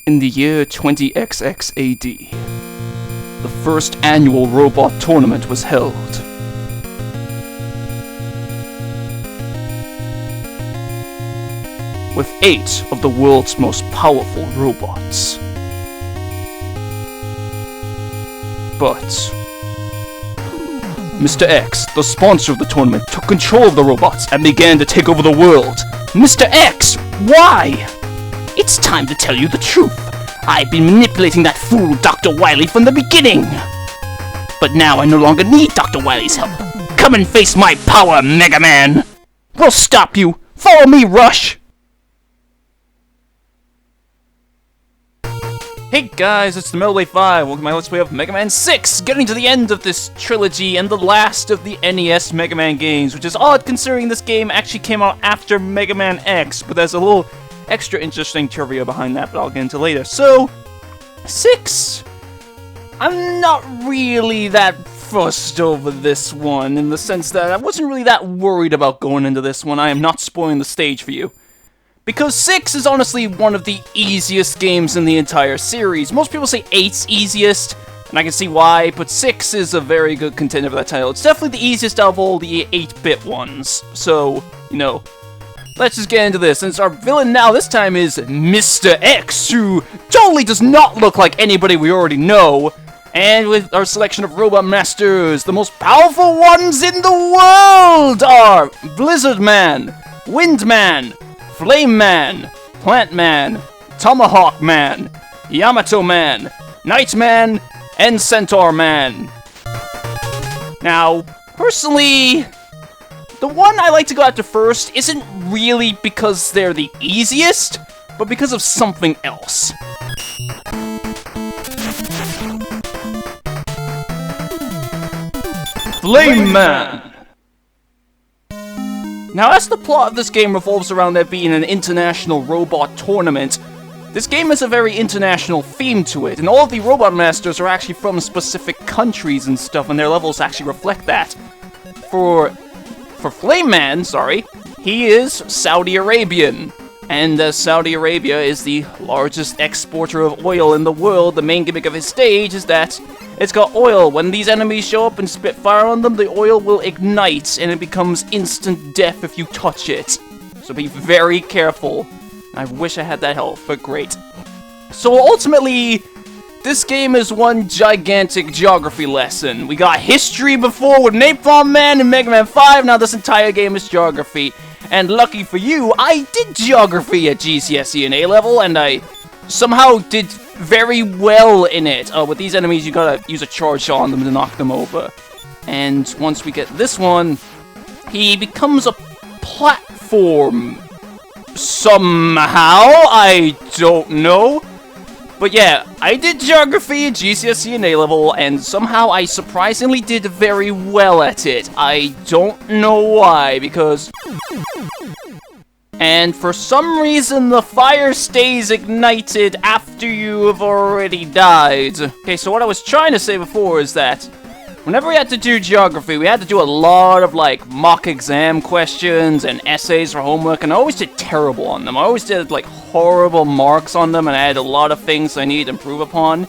In the year 20XX AD, the first annual robot tournament was held. With 8 of the world's most powerful robots. But Mr. X, the sponsor of the tournament, took control of the robots and began to take over the world. Mr. X, why? It's time to tell you the truth. I've been manipulating that fool Dr. Wily from the beginning. But now I no longer need Dr. Wily's help. Come and face my power, Mega Man. We'll stop you. Follow me, Rush. Hey guys, it's the Middleway 5. Welcome to my Let's Play of Mega Man 6. Getting to the end of this trilogy and the last of the NES Mega Man games, which is odd considering this game actually came out after Mega Man X, but there's a little extra interesting trivia behind that, but I'll get into later. So, 6. I'm not really that fussed over this one, in the sense that I wasn't really that worried about going into this one. I am not spoiling the stage for you. Because 6 is honestly one of the easiest games in the entire series. Most people say 8's easiest, and I can see why, but 6 is a very good contender for that title. It's definitely the easiest out of all the 8-bit ones. So, you know, let's just get into this, since our villain now this time is Mr. X, who totally does not look like anybody we already know. And with our selection of Robot Masters, the most powerful ones in the world are Blizzard Man, Wind Man, Flame Man, Plant Man, Tomahawk Man, Yamato Man, Night Man, and Centaur Man. Now, personally, the one I like to go after first isn't really because they're the easiest, but because of something else. Flame Man! Now, as the plot of this game revolves around there being an international robot tournament, this game has a very international theme to it, and all of the Robot Masters are actually from specific countries and stuff, and their levels actually reflect that. For Flame Man, he is Saudi Arabian. And as Saudi Arabia is the largest exporter of oil in the world, the main gimmick of his stage is that it's got oil. When these enemies show up and spit fire on them, the oil will ignite, and it becomes instant death if you touch it. So be very careful. I wish I had that health, but great. So ultimately, this game is one gigantic geography lesson. We got history before with Napalm Man and Mega Man 5, now this entire game is geography. And lucky for you, I did geography at GCSE and A-level, and I somehow did very well in it. With these enemies, you gotta use a charge shot on them to knock them over. And once we get this one, he becomes a platform. Somehow, I don't know. But yeah, I did geography at GCSE and A-level, and somehow I surprisingly did very well at it. I don't know why, because... And for some reason, the fire stays ignited after you have already died. Okay, so what I was trying to say before is that whenever we had to do geography, we had to do a lot of, like, mock exam questions and essays for homework, and I always did terrible on them. I always did, like, horrible marks on them, and I had a lot of things I needed to improve upon.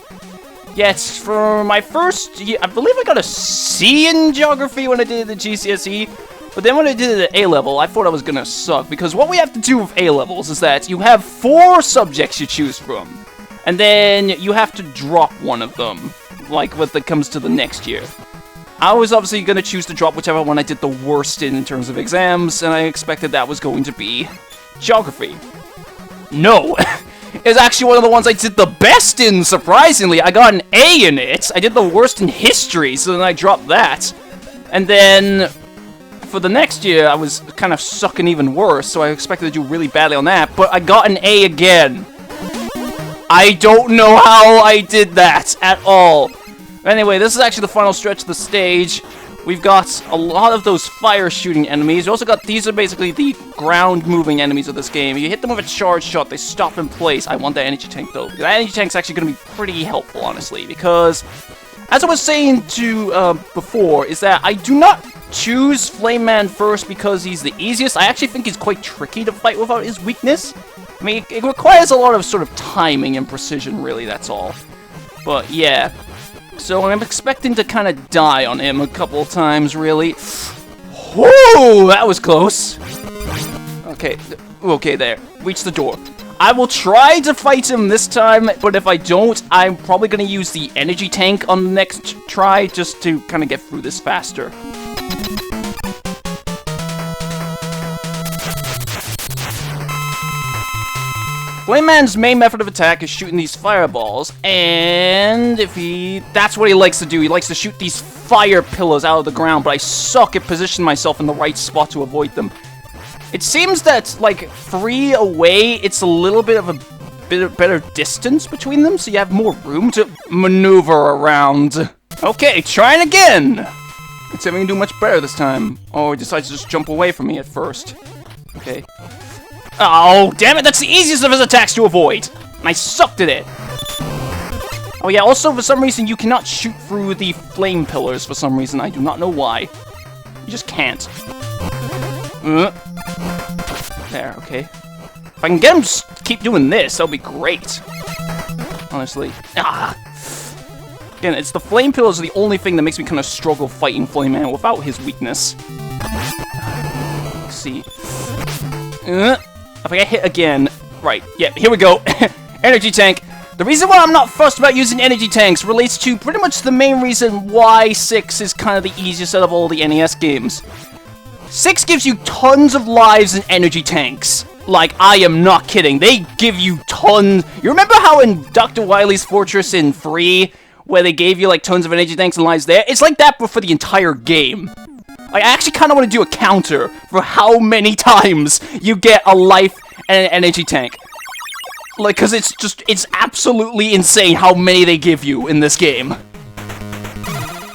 Yet, for my first year, I believe I got a C in geography when I did the GCSE, but then when I did it at A-level, I thought I was gonna suck, because what we have to do with A-levels is that you have 4 subjects you choose from, and then you have to drop one of them, like when it comes to the next year. I was obviously gonna choose to drop whichever one I did the worst in terms of exams, and I expected that was going to be geography. No! It's actually one of the ones I did the best in, surprisingly. I got an A in it. I did the worst in history, so then I dropped that. And then for the next year, I was kind of sucking even worse, so I expected to do really badly on that, but I got an A again. I don't know how I did that at all. Anyway, this is actually the final stretch of the stage. We've got a lot of those fire-shooting enemies. We also got, these are basically the ground-moving enemies of this game. You hit them with a charge shot, they stop in place. I want that energy tank, though. That energy tank's actually going to be pretty helpful, honestly, because as I was saying to before, is that I do not choose Flame Man first because he's the easiest. I actually think he's quite tricky to fight without his weakness. I mean, it requires a lot of sort of timing and precision, really, that's all. But, yeah. So I'm expecting to kind of die on him a couple times, really. Whoa, that was close. Okay, okay, there. Reach the door. I will try to fight him this time, but if I don't, I'm probably going to use the energy tank on the next try, just to kind of get through this faster. Flame Man's main method of attack is shooting these fireballs, and that's what he likes to do. He likes to shoot these fire pillars out of the ground, but I suck at positioning myself in the right spot to avoid them. It seems that, like, 3 away, it's a little bit of a better distance between them, so you have more room to maneuver around. Okay, trying again! Let's see if we can do much better this time. Oh, he decides to just jump away from me at first. Okay. Oh, damn it, that's the easiest of his attacks to avoid! And I sucked at it! Oh yeah, also for some reason you cannot shoot through the flame pillars for some reason. I do not know why. You just can't. There, okay. If I can get him to keep doing this, that'll be great. Honestly. Ah! Again, it's the flame pillars are the only thing that makes me kind of struggle fighting Flame Man without his weakness. Let's see. If I get hit again... Right, yeah, here we go. Energy tank. The reason why I'm not fussed about using energy tanks relates to pretty much the main reason why 6 is kind of the easiest out of all the NES games. 6 gives you tons of lives and energy tanks. Like, I am not kidding. They give you tons... You remember how in Dr. Wily's Fortress in 3, where they gave you, like, tons of energy tanks and lives there? It's like that, but for the entire game. Like, I actually kind of want to do a counter for how many times you get a life and an energy tank. Like, because it's absolutely insane how many they give you in this game.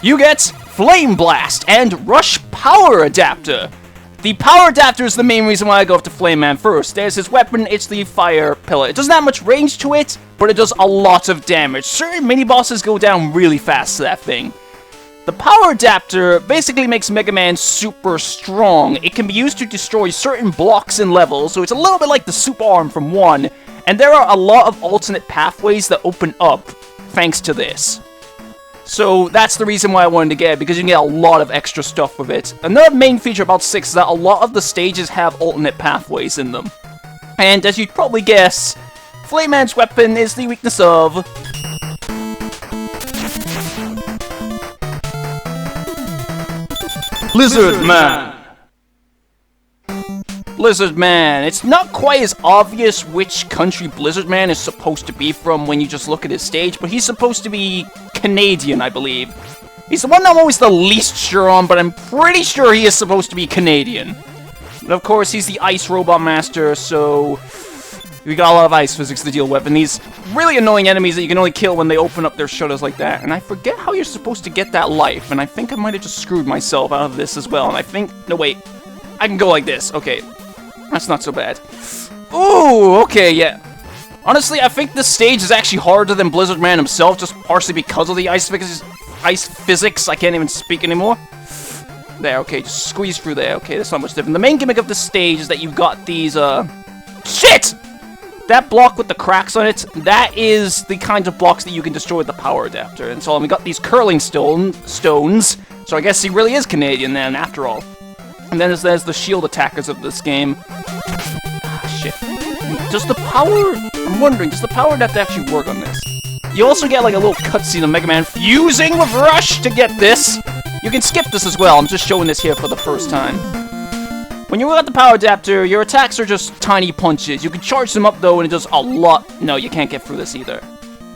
You get Flame Blast and Rush Power Adapter. The Power Adapter is the main reason why I go up to Flame Man first. There's his weapon, it's the Fire Pillar. It doesn't have much range to it, but it does a lot of damage. Certain mini-bosses go down really fast to that thing. The Power Adapter basically makes Mega Man super strong. It can be used to destroy certain blocks and levels, so it's a little bit like the Super Arm from 1. And there are a lot of alternate pathways that open up thanks to this. So that's the reason why I wanted to get it, because you can get a lot of extra stuff with it. Another main feature about 6 is that a lot of the stages have alternate pathways in them. And as you'd probably guess, Flame Man's weapon is the weakness of... Blizzard Man! Blizzard Man. It's not quite as obvious which country Blizzard Man is supposed to be from when you just look at his stage, but he's supposed to be Canadian, I believe. He's the one I'm always the least sure on, but I'm pretty sure he is supposed to be Canadian. And of course, he's the Ice Robot Master, so we got a lot of ice physics to deal with, and these really annoying enemies that you can only kill when they open up their shutters like that. And I forget how you're supposed to get that life, and I think I might have just screwed myself out of this as well, and I think... No, wait. I can go like this. Okay. That's not so bad. Ooh, okay, yeah. Honestly, I think this stage is actually harder than Blizzard Man himself, just partially because of the ice physics. I can't even speak anymore. There, okay, just squeeze through there. Okay, that's not much different. The main gimmick of this stage is that you've got these, Shit! That block with the cracks on it, that is the kind of blocks that you can destroy with the Power Adapter. And so we got these curling stones, so I guess he really is Canadian then, after all. And then there's the shield attackers of this game. Ah, shit. Does the power... I'm wondering, does the Power Adapter actually work on this? You also get like a little cutscene of Mega Man fusing with Rush to get this. You can skip this as well, I'm just showing this here for the first time. When you got the Power Adapter, your attacks are just tiny punches. You can charge them up though, and it does a lot... No, you can't get through this either.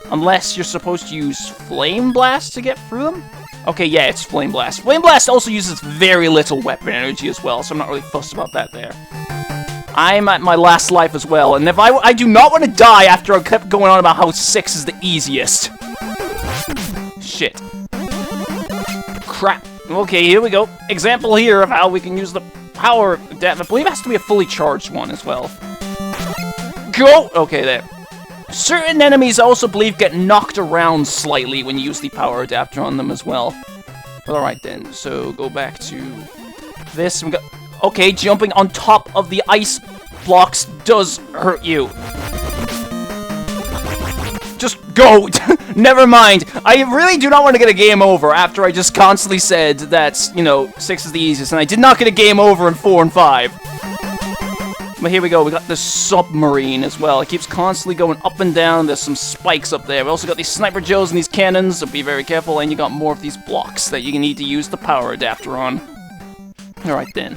Unless you're supposed to use Flame Blast to get through them? Okay, yeah, it's Flame Blast. Flame Blast also uses very little weapon energy as well, so I'm not really fussed about that there. I'm at my last life as well, and if I do not want to die after I kept going on about how 6 is the easiest. Shit. Crap. Okay, here we go. Example here of how we can use the Power Adapter. I believe it has to be a fully charged one as well. Go! Okay, there. Certain enemies I also believe get knocked around slightly when you use the Power Adapter on them as well. Alright then, so go back to this. We got, okay, jumping on top of the ice blocks does hurt you. Just go! Never mind. I really do not want to get a game over after I just constantly said that, you know, 6 is the easiest, and I did not get a game over in 4 and 5. But here we go, we got this submarine as well. It keeps constantly going up and down. There's some spikes up there. We also got these Sniper Joes and these cannons, so be very careful. And you got more of these blocks that you need to use the power adapter on. Alright then.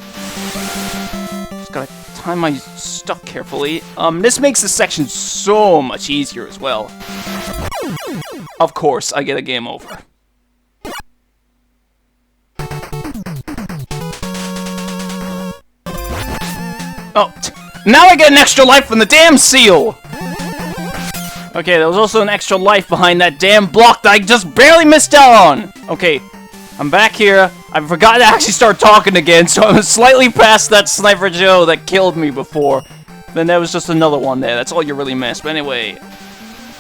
Just gotta time my stuff carefully. This makes this section so much easier as well. Of course, I get a game over. Oh, now I get an extra life from the damn seal! Okay, there was also an extra life behind that damn block that I just barely missed out on! Okay, I'm back here. I forgot to actually start talking again, so I was slightly past that Sniper Joe that killed me before. Then there was just another one there. That's all you really missed. But anyway,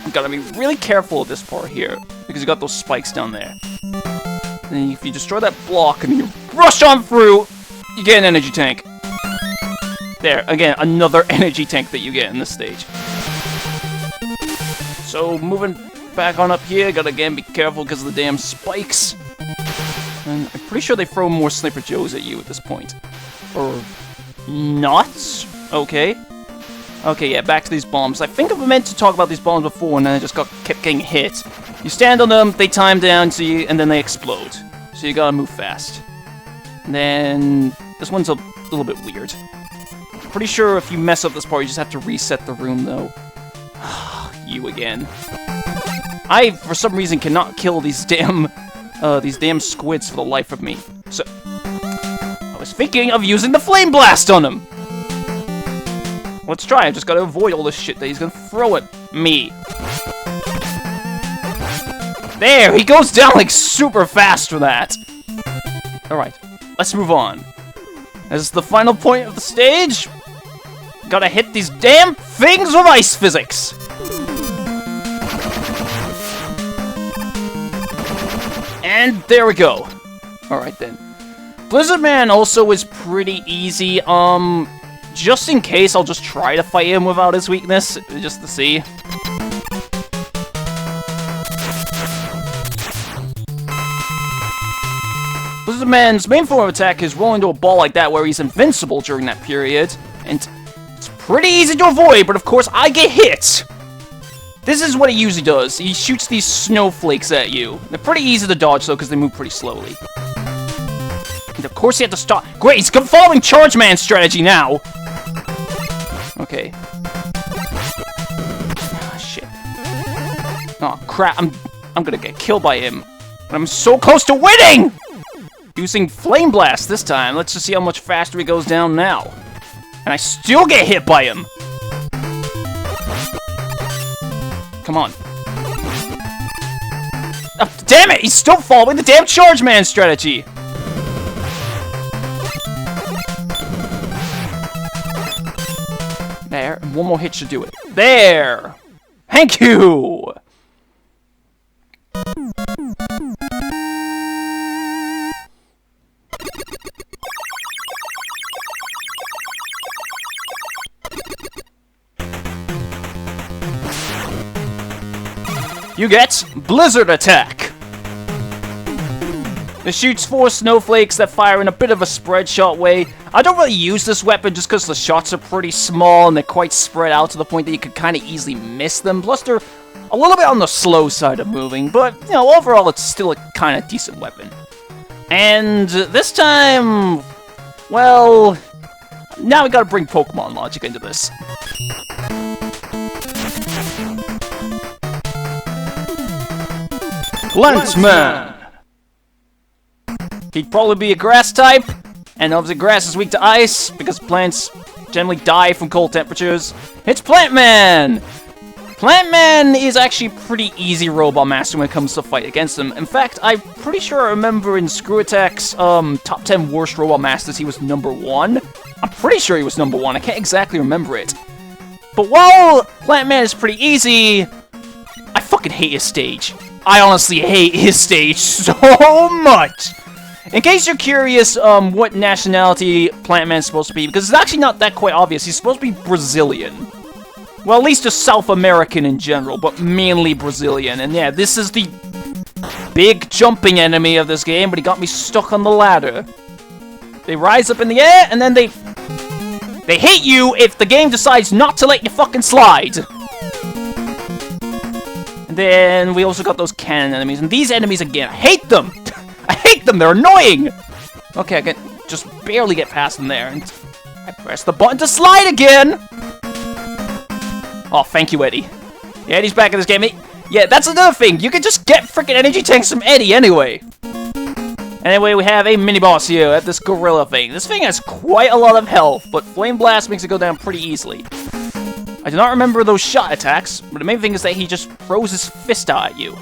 I've got to be really careful at this part here, because you got those spikes down there. And if you destroy that block and you rush on through, you get an energy tank. There, again, another energy tank that you get in this stage. So, moving back on up here, gotta again be careful because of the damn spikes. And I'm pretty sure they throw more Sniper Joes at you at this point. Or not? Okay. Okay, yeah, back to these bombs. I think I meant to talk about these bombs before, and then I just kept getting hit. You stand on them, they time down to you, and then they explode. So you gotta move fast. And then this one's a little bit weird. Pretty sure if you mess up this part, you just have to reset the room, though. You again. I, for some reason, cannot kill these damn squids for the life of me. So, I was thinking of using the Flame Blast on him. Let's try. I just gotta avoid all this shit that he's gonna throw at me. There, he goes down like super fast for that. Alright, let's move on. This is the final point of the stage. Gotta hit these damn things with ice physics! And there we go. Alright then. Blizzard Man also is pretty easy. Just in case, I'll just try to fight him without his weakness, just to see. Blizzard Man's main form of attack is rolling into a ball like that where he's invincible during that period. And it's pretty easy to avoid, but of course I get hit! This is what he usually does. He shoots these snowflakes at you. They're pretty easy to dodge though, because they move pretty slowly. And of course you have to stop. Great, he's following Charge Man strategy now! Okay. Ah, shit. Oh crap, I'm gonna get killed by him. But I'm so close to winning! Using Flame Blast this time. Let's just see how much faster he goes down now. And I still get hit by him! Come on. Oh, damn it! He's still following the damn Charge Man strategy! There, and one more hit should do it. There! Thank you! You get Blizzard Attack! It shoots 4 snowflakes that fire in a bit of a spread shot way. I don't really use this weapon just because the shots are pretty small and they're quite spread out to the point that you could kind of easily miss them. Plus, they're a little bit on the slow side of moving, but, you know, overall it's still a kind of decent weapon. And this time, well, now we gotta bring Pokemon logic into this. Plantman! He'd probably be a grass type, and obviously grass is weak to ice, because plants generally die from cold temperatures. It's Plantman! Plantman is actually a pretty easy Robot Master when it comes to fight against him. In fact, I'm pretty sure I remember in Screw Attack's top 10 worst Robot Masters, he was #1. I'm pretty sure he was #1, I can't exactly remember it. But while Plantman is pretty easy, I fucking hate his stage. I honestly hate his stage so much! In case you're curious what nationality Plant Man's supposed to be, because it's actually not that quite obvious, he's supposed to be Brazilian. Well, at least just South American in general, but mainly Brazilian. And yeah, this is the big jumping enemy of this game, but he got me stuck on the ladder. They rise up in the air, and then they hit you if the game decides not to let you fucking slide. And then we also got those cannon enemies, and these enemies again, I hate them! I hate them, they're annoying! Okay, I can just barely get past them there, and I press the button to slide again! Oh, thank you, Eddie. Yeah, Eddie's back in this game. Yeah, that's another thing. You can just get freaking energy tanks from Eddie anyway. Anyway, we have a mini-boss here at this gorilla thing. This thing has quite a lot of health, but Flame Blast makes it go down pretty easily. I do not remember those shot attacks, but the main thing is that he just throws his fist at you.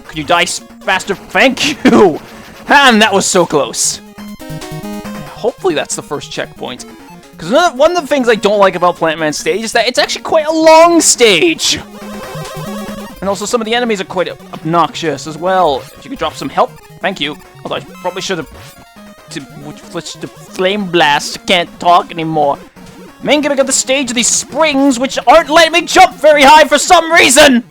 Could you die faster? Thank you! And that was so close. Hopefully that's the first checkpoint. Because one of the things I don't like about Plant Man's stage is that it's actually quite a long stage! And also some of the enemies are quite obnoxious as well. If you could drop some help, thank you. Although I probably should have switched to Flame Blast. Can't talk anymore. Main gimmick of the stage are these springs, which aren't letting me jump very high for some reason!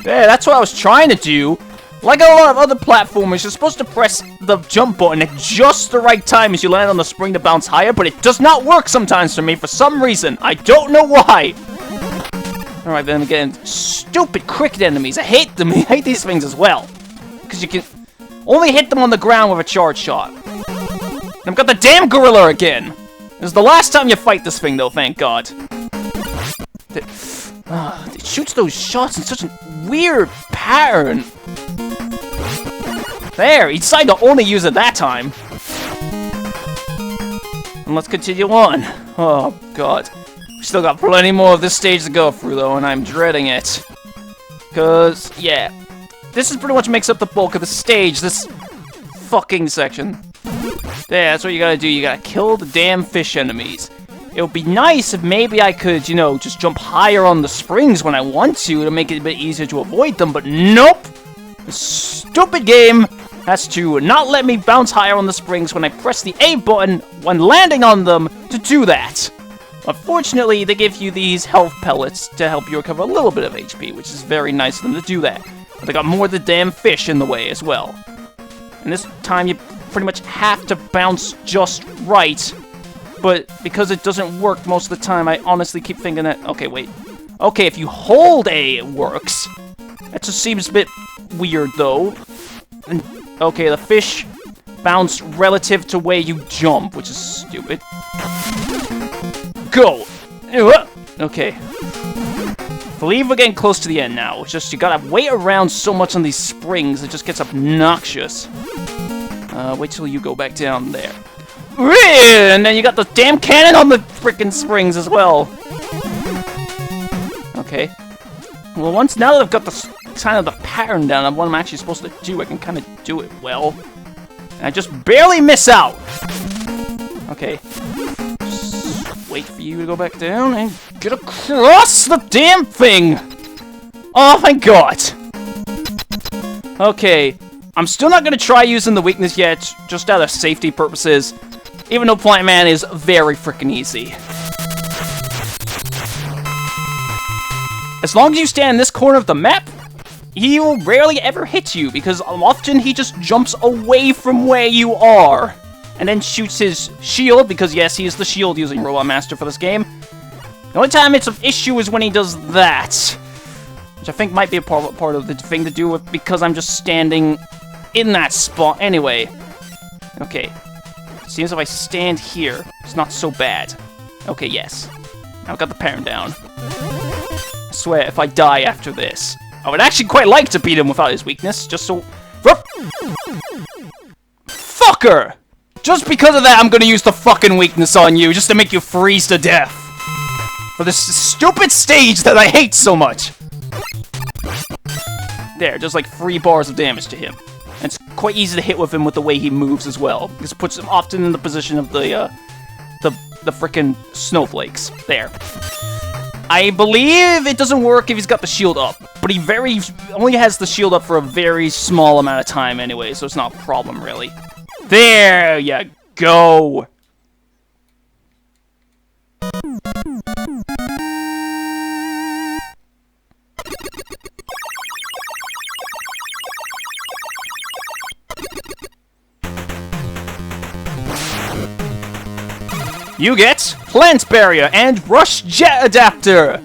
Yeah, that's what I was trying to do. Like a lot of other platformers, you're supposed to press the jump button at just the right time as you land on the spring to bounce higher, but it does not work sometimes for me for some reason. I don't know why. Alright, then again, stupid cricket enemies. I hate them. I hate these things as well. Because you can only hit them on the ground with a charge shot. And I've got the damn gorilla again. This is the last time you fight this thing, though, thank God. It shoots those shots in such a weird pattern. There, he decided to only use it that time. And let's continue on. Oh, God. We still got plenty more of this stage to go through, though, and I'm dreading it. Because, yeah. This is pretty much makes up the bulk of the stage, this fucking section. Yeah, that's what you gotta do. You gotta kill the damn fish enemies. It would be nice if maybe I could, you know, just jump higher on the springs when I want to make it a bit easier to avoid them, but nope! This stupid game has to not let me bounce higher on the springs when I press the A button when landing on them to do that. Unfortunately, they give you these health pellets to help you recover a little bit of HP, which is very nice of them to do that. But they got more of the damn fish in the way as well. And this time you pretty much have to bounce just right. But because it doesn't work most of the time, I honestly keep thinking that... Okay, wait. Okay, if you hold A, it works. That just seems a bit weird, though. And, okay, the fish bounce relative to where you jump, which is stupid. Go! Okay. I believe we're getting close to the end now. It's just you gotta wait around so much on these springs, it just gets obnoxious. Wait till you go back down there. And then you got the damn cannon on the frickin' springs as well. Okay. Well, now that I've got the kind of the pattern down of what I'm actually supposed to do, I can kind of do it well. And I just barely miss out. Okay. Just wait for you to go back down and get across the damn thing. Oh my God. Okay. I'm still not going to try using the weakness yet, just out of safety purposes. Even though Plant Man is very freaking easy. As long as you stand in this corner of the map, he will rarely ever hit you, because often he just jumps away from where you are. And then shoots his shield, because yes, he is the shield using Robot Master for this game. The only time it's an issue is when he does that. Which I think might be a part of the thing to do with, because I'm just standing in that spot anyway. Okay. Seems if I stand here, it's not so bad. Okay, yes. Now I've got the parent down. I swear, if I die after this, I would actually quite like to beat him without his weakness, just so... Fucker! Just because of that, I'm gonna use the fucking weakness on you, just to make you freeze to death. For this stupid stage that I hate so much. There, just like 3 bars of damage to him. And it's quite easy to hit with him with the way he moves as well. This puts him often in the position of the frickin' snowflakes. There. I believe it doesn't work if he's got the shield up, but he only has the shield up for a very small amount of time anyway, so it's not a problem, really. There you go! You get Plant Barrier and Rush Jet Adapter!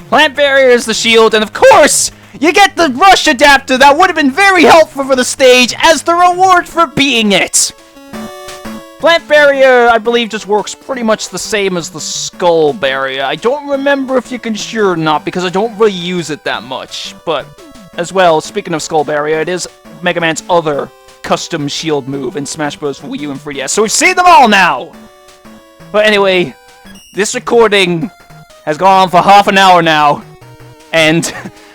Plant Barrier is the shield, and of course, you get the Rush Adapter that would have been very helpful for the stage as the reward for being it! Plant Barrier, I believe, just works pretty much the same as the Skull Barrier. I don't remember if you can sure or not, because I don't really use it that much. But, as well, speaking of Skull Barrier, it is Mega Man's other custom shield move in Smash Bros. For Wii U and 3DS, so we've seen them all now! But anyway, this recording has gone on for half an hour now, and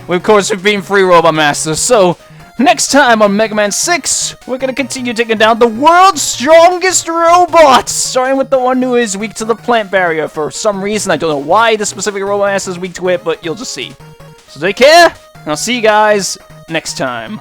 of course we've been 3 Robot Masters, so next time on Mega Man 6, we're gonna continue taking down the world's strongest robots, starting with the one who is weak to the Plant Barrier for some reason. I don't know why the specific Robot Master is weak to it, but you'll just see. So take care, and I'll see you guys next time.